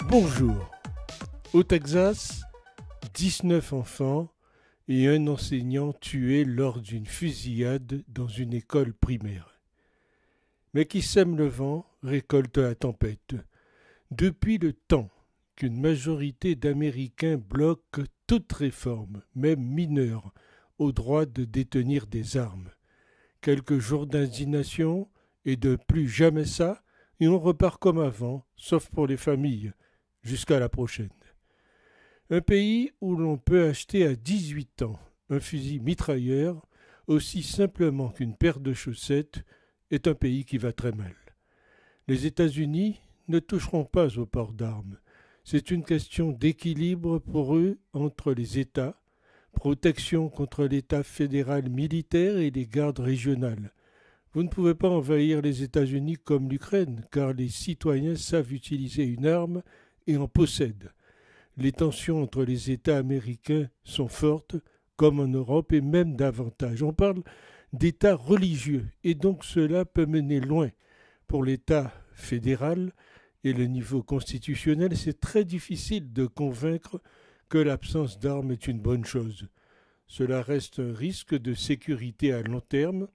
Bonjour. Au Texas, 19 enfants et un enseignant tués lors d'une fusillade dans une école primaire. Mais qui sème le vent récolte la tempête. Depuis le temps qu'une majorité d'Américains bloque toute réforme, même mineure, au droit de détenir des armes. Quelques jours d'indignation et de plus jamais ça, et on repart comme avant, sauf pour les familles. Jusqu'à la prochaine. Un pays où l'on peut acheter à 18 ans un fusil mitrailleur aussi simplement qu'une paire de chaussettes est un pays qui va très mal. Les États-Unis ne toucheront pas au port d'armes. C'est une question d'équilibre pour eux entre les États, protection contre l'État fédéral militaire et les gardes régionales. Vous ne pouvez pas envahir les États-Unis comme l'Ukraine, car les citoyens savent utiliser une arme et en possèdent. Les tensions entre les États américains sont fortes, comme en Europe, et même davantage. On parle d'États religieux, et donc cela peut mener loin. Pour l'État fédéral et le niveau constitutionnel, c'est très difficile de convaincre que l'absence d'armes est une bonne chose. Cela reste un risque de sécurité à long terme.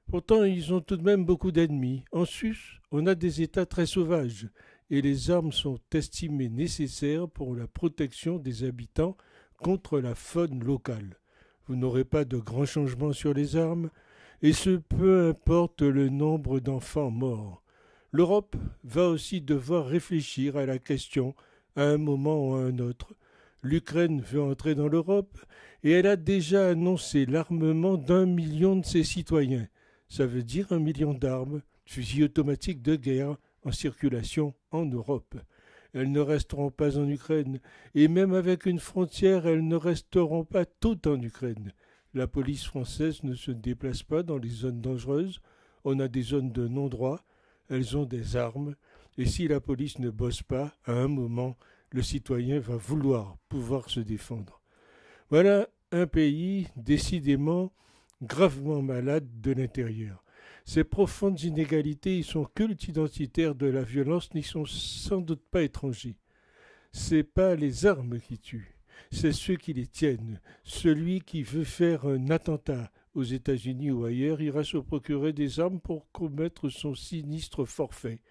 Pourtant, ils ont tout de même beaucoup d'ennemis. En sus, on a des États très sauvages, et les armes sont estimées nécessaires pour la protection des habitants contre la faune locale. Vous n'aurez pas de grands changements sur les armes, et ce peu importe le nombre d'enfants morts. L'Europe va aussi devoir réfléchir à la question à un moment ou à un autre. L'Ukraine veut entrer dans l'Europe, et elle a déjà annoncé l'armement d'1 million de ses citoyens. Ça veut dire 1 million d'armes, fusils automatiques de guerre, en circulation en Europe. Elles ne resteront pas en Ukraine, et même avec une frontière, elles ne resteront pas toutes en Ukraine. La police française ne se déplace pas dans les zones dangereuses, on a des zones de non-droit, elles ont des armes, et si la police ne bosse pas, à un moment, le citoyen va vouloir pouvoir se défendre. Voilà un pays décidément gravement malade de l'intérieur. Ces profondes inégalités et son culte identitaire de la violence n'y sont sans doute pas étrangers. C'est pas les armes qui tuent, c'est ceux qui les tiennent. Celui qui veut faire un attentat aux États-Unis ou ailleurs ira se procurer des armes pour commettre son sinistre forfait.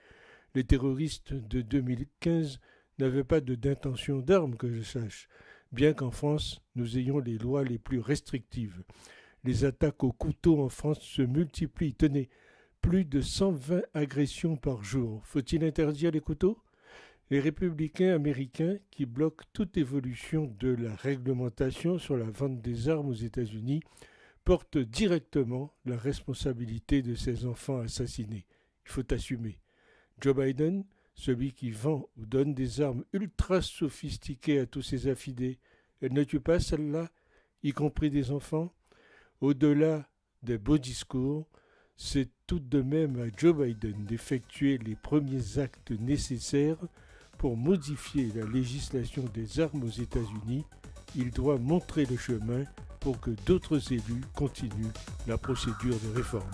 Les terroristes de 2015 n'avaient pas d'intention d'armes que je sache, bien qu'en France nous ayons les lois les plus restrictives. Les attaques au couteau en France se multiplient. Tenez, plus de 120 agressions par jour. Faut-il interdire les couteaux ? Les républicains américains, qui bloquent toute évolution de la réglementation sur la vente des armes aux États-Unis, portent directement la responsabilité de ces enfants assassinés. Il faut assumer. Joe Biden, celui qui vend ou donne des armes ultra sophistiquées à tous ses affidés, elle ne tue pas celle-là, y compris des enfants ? Au-delà des beaux discours, c'est tout de même à Joe Biden d'effectuer les premiers actes nécessaires pour modifier la législation des armes aux États-Unis. Il doit montrer le chemin pour que d'autres élus continuent la procédure de réforme.